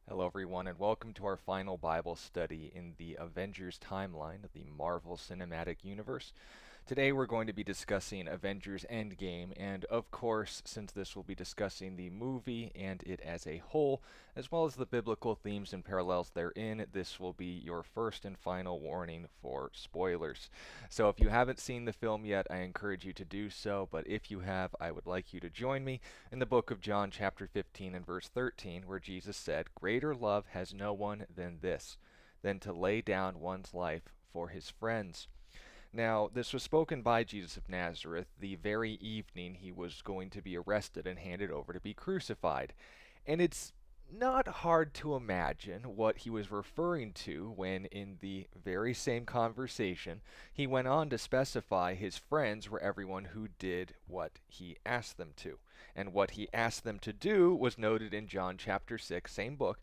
Hello, everyone, and welcome to our final Bible study in the Avengers timeline of the Marvel Cinematic Universe. Today we're going to be discussing Avengers Endgame, and of course, since this will be discussing the movie and it as a whole, as well as the biblical themes and parallels therein, this will be your first and final warning for spoilers. So if you haven't seen the film yet, I encourage you to do so, but if you have, I would like you to join me in the book of John chapter 15 and verse 13, where Jesus said, "Greater love has no one than this, than to lay down one's life for his friends." Now, this was spoken by Jesus of Nazareth the very evening he was going to be arrested and handed over to be crucified. And it's not hard to imagine what he was referring to when, in the very same conversation, he went on to specify his friends were everyone who did what he asked them to. And what he asked them to do was noted in John chapter 6, same book,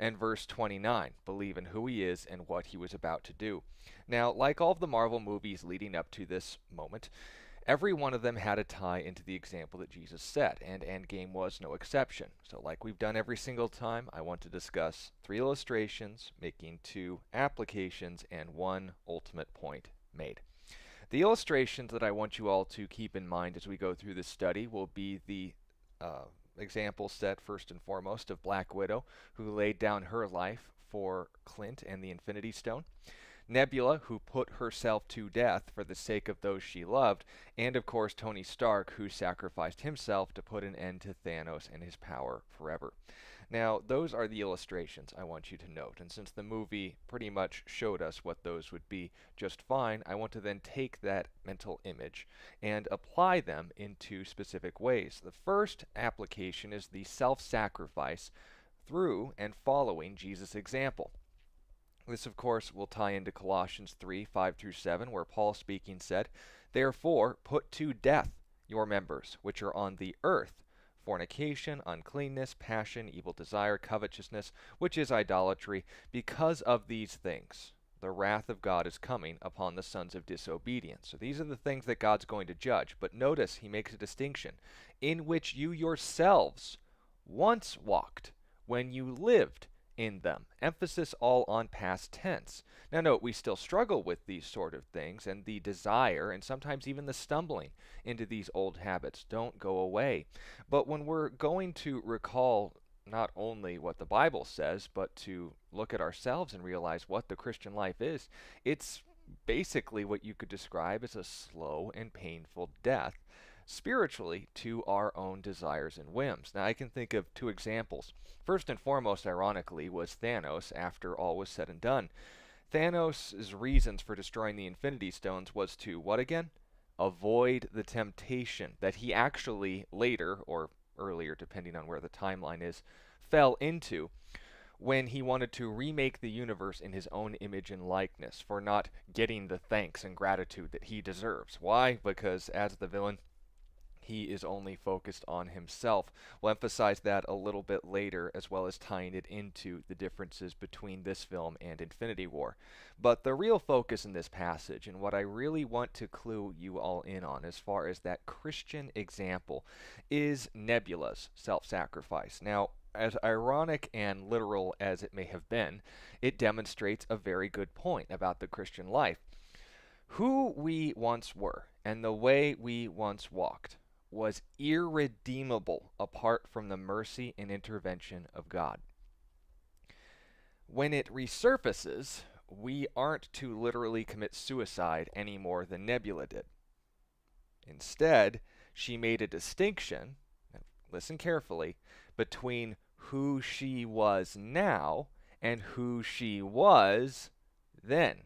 and verse 29, believe in who he is and what he was about to do. Now, like all of the Marvel movies leading up to this moment, every one of them had a tie into the example that Jesus set, and Endgame was no exception. So like we've done every single time, I want to discuss 3 illustrations, making 2 applications, and 1 ultimate point made. The illustrations that I want you all to keep in mind as we go through this study will be the example set first and foremost of Black Widow, who laid down her life for Clint and the Infinity Stone. Nebula, who put herself to death for the sake of those she loved, and of course Tony Stark, who sacrificed himself to put an end to Thanos and his power forever. Now, those are the illustrations I want you to note, and since the movie pretty much showed us what those would be just fine, I want to then take that mental image and apply them into specific ways. The first application is the self-sacrifice through and following Jesus' example. This, of course, will tie into Colossians 3, 5 through 7, where Paul speaking said, "Therefore put to death your members, which are on the earth, fornication, uncleanness, passion, evil desire, covetousness, which is idolatry. Because of these things, the wrath of God is coming upon the sons of disobedience." So these are the things that God's going to judge. But notice he makes a distinction, in which you yourselves once walked when you lived in them. Emphasis all on past tense. Now note, we still struggle with these sort of things, and the desire and sometimes even the stumbling into these old habits don't go away. But when we're going to recall not only what the Bible says, but to look at ourselves and realize what the Christian life is, it's basically what you could describe as a slow and painful death spiritually to our own desires and whims. Now, I can think of 2 examples. First and foremost, ironically, was Thanos after all was said and done. Thanos' reasons for destroying the Infinity Stones was to, what again? Avoid the temptation that he actually later, or earlier, depending on where the timeline is, fell into when he wanted to remake the universe in his own image and likeness for not getting the thanks and gratitude that he deserves. Why? Because as the villain, he is only focused on himself. We'll emphasize that a little bit later, as well as tying it into the differences between this film and Infinity War. But the real focus in this passage, and what I really want to clue you all in on as far as that Christian example, is Nebula's self-sacrifice. Now, as ironic and literal as it may have been, it demonstrates a very good point about the Christian life. Who we once were, and the way we once walked, was irredeemable apart from the mercy and intervention of God. When it resurfaces, we aren't to literally commit suicide any more than Nebula did. Instead, she made a distinction, and listen carefully, between who she was now and who she was then.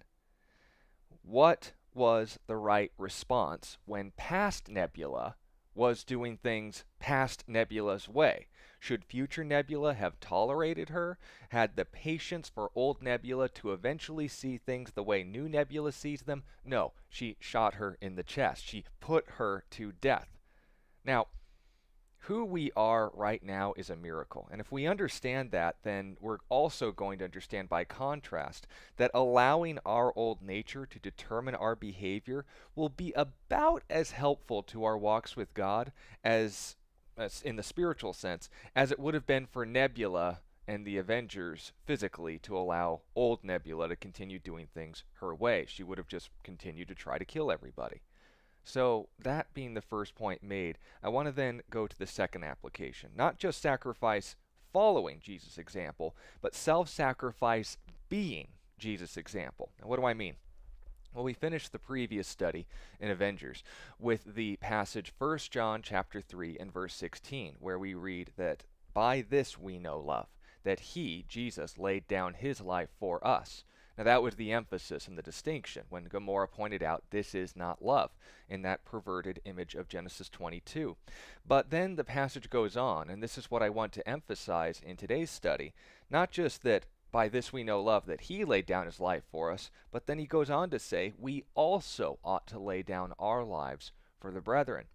What was the right response when past Nebula was doing things past Nebula's way? Should future Nebula have tolerated her, had the patience for old Nebula to eventually see things the way new Nebula sees them? No, she shot her in the chest. She put her to death. Now, Who we are right now is a miracle. And if we understand that, then we're also going to understand by contrast that allowing our old nature to determine our behavior will be about as helpful to our walks with God as in the spiritual sense as it would have been for Nebula and the Avengers physically to allow old Nebula to continue doing things her way. She would have just continued to try to kill everybody. So, that being the first point made, I want to then go to the second application. Not just sacrifice following Jesus' example, but self sacrifice being Jesus' example. Now, what do I mean? Well, we finished the previous study in Avengers with the passage 1 John chapter 3 and verse 16, where we read that by this we know love, that he, Jesus, laid down his life for us. Now that was the emphasis and the distinction when Gomorrah pointed out this is not love in that perverted image of Genesis 22. But then the passage goes on, and this is what I want to emphasize in today's study, not just that by this we know love, that he laid down his life for us, but then he goes on to say we also ought to lay down our lives for the brethren.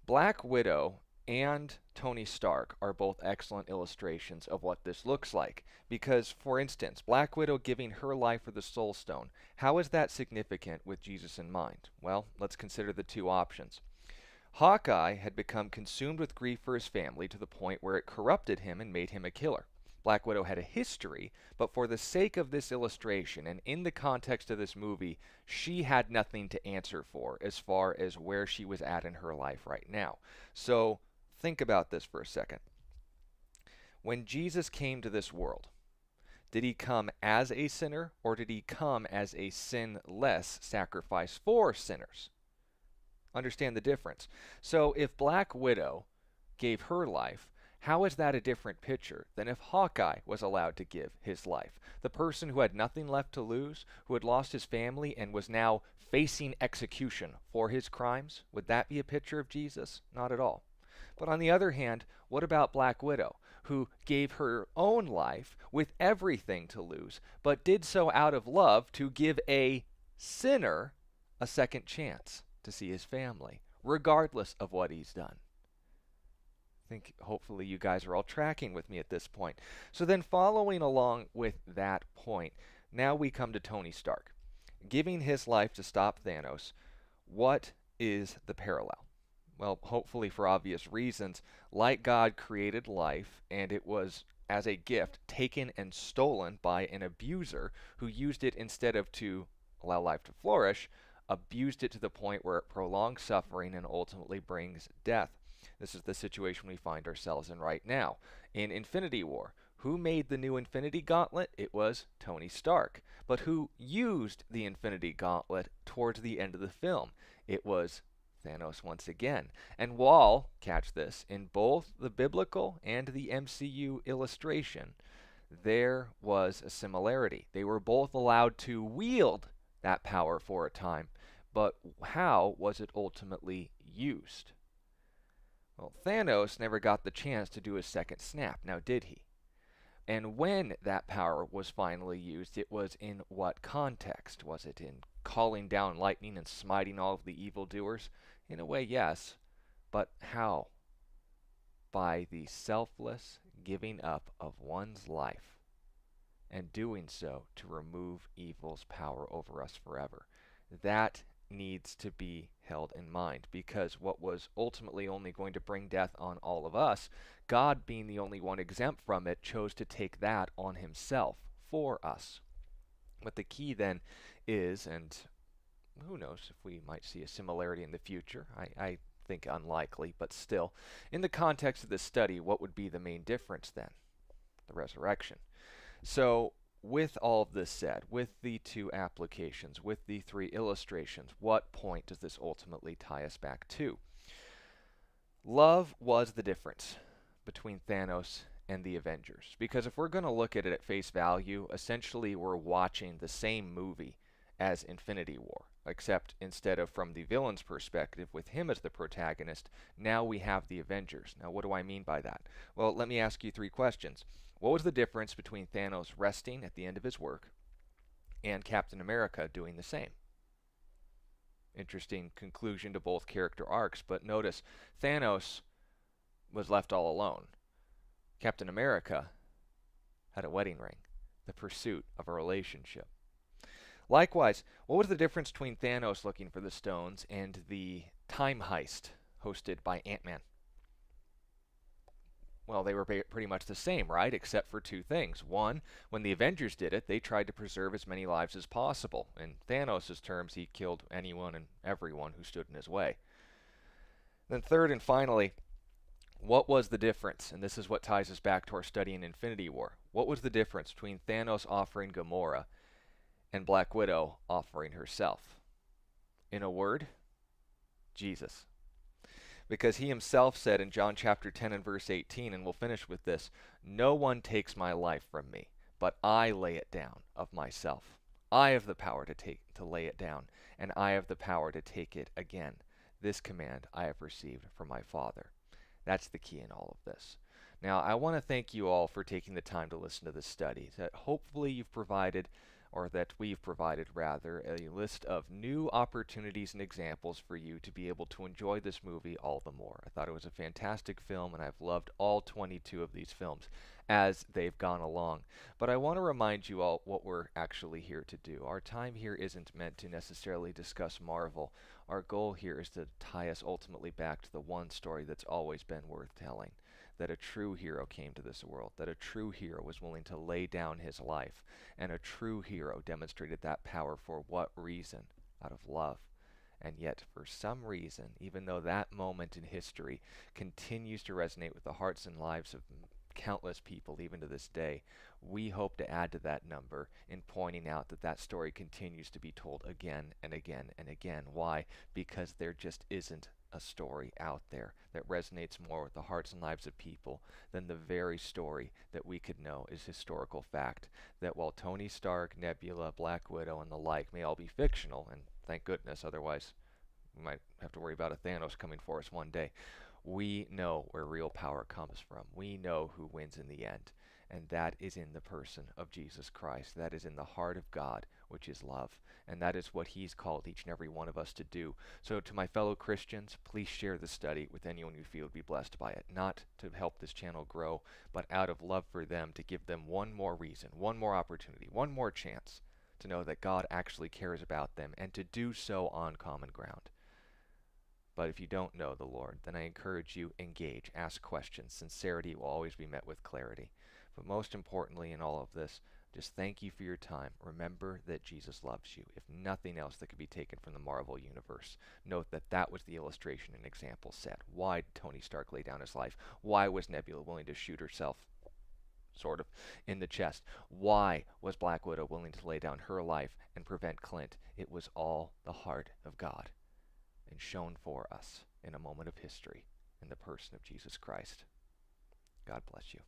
Black Widow and Tony Stark are both excellent illustrations of what this looks like. Because, for instance, Black Widow giving her life for the Soul Stone, how is that significant with Jesus in mind? Well, let's consider the two options. Hawkeye had become consumed with grief for his family to the point where it corrupted him and made him a killer. Black Widow had a history, but for the sake of this illustration and in the context of this movie, she had nothing to answer for as far as where she was at in her life right now. So think about this for a second. When Jesus came to this world, did he come as a sinner or did he come as a sinless sacrifice for sinners? Understand the difference. So if Black Widow gave her life, how is that a different picture than if Hawkeye was allowed to give his life? The person who had nothing left to lose, who had lost his family and was now facing execution for his crimes, would that be a picture of Jesus? Not at all. But on the other hand, what about Black Widow, who gave her own life with everything to lose, but did so out of love to give a sinner a second chance to see his family, regardless of what he's done? I think hopefully you guys are all tracking with me at this point. So then following along with that point, now we come to Tony Stark. Giving his life to stop Thanos, what is the parallel? Well, hopefully for obvious reasons, like God created life, and it was as a gift taken and stolen by an abuser who used it instead of to allow life to flourish, abused it to the point where it prolongs suffering and ultimately brings death. This is the situation we find ourselves in right now. In Infinity War, who made the new Infinity Gauntlet? It was Tony Stark. But who used the Infinity Gauntlet towards the end of the film? It was Thanos once again. And while, catch this, in both the biblical and the MCU illustration, there was a similarity. They were both allowed to wield that power for a time, but how was it ultimately used? Well, Thanos never got the chance to do his second snap, now did he? And when that power was finally used, it was in what context? Was it in calling down lightning and smiting all of the evildoers? In a way, yes. But how? By the selfless giving up of one's life, and doing so to remove evil's power over us forever. That needs to be held in mind, because what was ultimately only going to bring death on all of us, God being the only one exempt from it, chose to take that on himself for us. But the key then is, and who knows if we might see a similarity in the future, I think unlikely, but still, in the context of this study, what would be the main difference then? The resurrection. So with all of this said, with the two applications, with the three illustrations, what point does this ultimately tie us back to? Love was the difference between Thanos and the Avengers. Because if we're going to look at it at face value, essentially we're watching the same movie as Infinity War, except instead of from the villain's perspective, with him as the protagonist, now we have the Avengers. Now, what do I mean by that? Well, let me ask you three questions. What was the difference between Thanos resting at the end of his work and Captain America doing the same? Interesting conclusion to both character arcs, but notice Thanos was left all alone. Captain America had a wedding ring, the pursuit of a relationship. Likewise, what was the difference between Thanos looking for the stones and the time heist hosted by Ant-Man? Well, they were pretty much the same, right? Except for two things. One, when the Avengers did it, they tried to preserve as many lives as possible. In Thanos' terms, he killed anyone and everyone who stood in his way. Then third and finally, what was the difference? And this is what ties us back to our study in Infinity War. What was the difference between Thanos offering Gamora and Black Widow offering herself? In a word, Jesus. Because he himself said in John chapter 10 and verse 18, and we'll finish with this, "No one takes my life from me, but I lay it down of myself. I have the power to lay it down, and I have the power to take it again. This command I have received from my Father." That's the key in all of this. Now, I want to thank you all for taking the time to listen to this study. That hopefully you've provided, or that we've provided rather, a list of new opportunities and examples for you to be able to enjoy this movie all the more. I thought it was a fantastic film, and I've loved all 22 of these films as they've gone along. But I want to remind you all what we're actually here to do. Our time here isn't meant to necessarily discuss Marvel. Our goal here is to tie us ultimately back to the one story that's always been worth telling. That a true hero came to this world, that a true hero was willing to lay down his life, and a true hero demonstrated that power for what reason? Out of love. And yet, for some reason, even though that moment in history continues to resonate with the hearts and lives of countless people even to this day, we hope to add to that number in pointing out that that story continues to be told again and again and again. Why? Because there just isn't a story out there that resonates more with the hearts and lives of people than the very story that we could know is historical fact. That while Tony Stark, Nebula, Black Widow, and the like may all be fictional, and thank goodness, otherwise we might have to worry about a Thanos coming for us one day, we know where real power comes from. We know who wins in the end. And that is in the person of Jesus Christ. That is in the heart of God, which is love. And that is what he's called each and every one of us to do. So to my fellow Christians, please share the study with anyone you feel would be blessed by it. Not to help this channel grow, but out of love for them, to give them one more reason, one more opportunity, one more chance to know that God actually cares about them, and to do so on common ground. But if you don't know the Lord, then I encourage you, engage, ask questions. Sincerity will always be met with clarity. But most importantly in all of this, just thank you for your time. Remember that Jesus loves you. If nothing else that could be taken from the Marvel Universe, note that that was the illustration and example set. Why did Tony Stark lay down his life? Why was Nebula willing to shoot herself, sort of, in the chest? Why was Black Widow willing to lay down her life and prevent Clint? It was all the heart of God, and shown for us in a moment of history in the person of Jesus Christ. God bless you.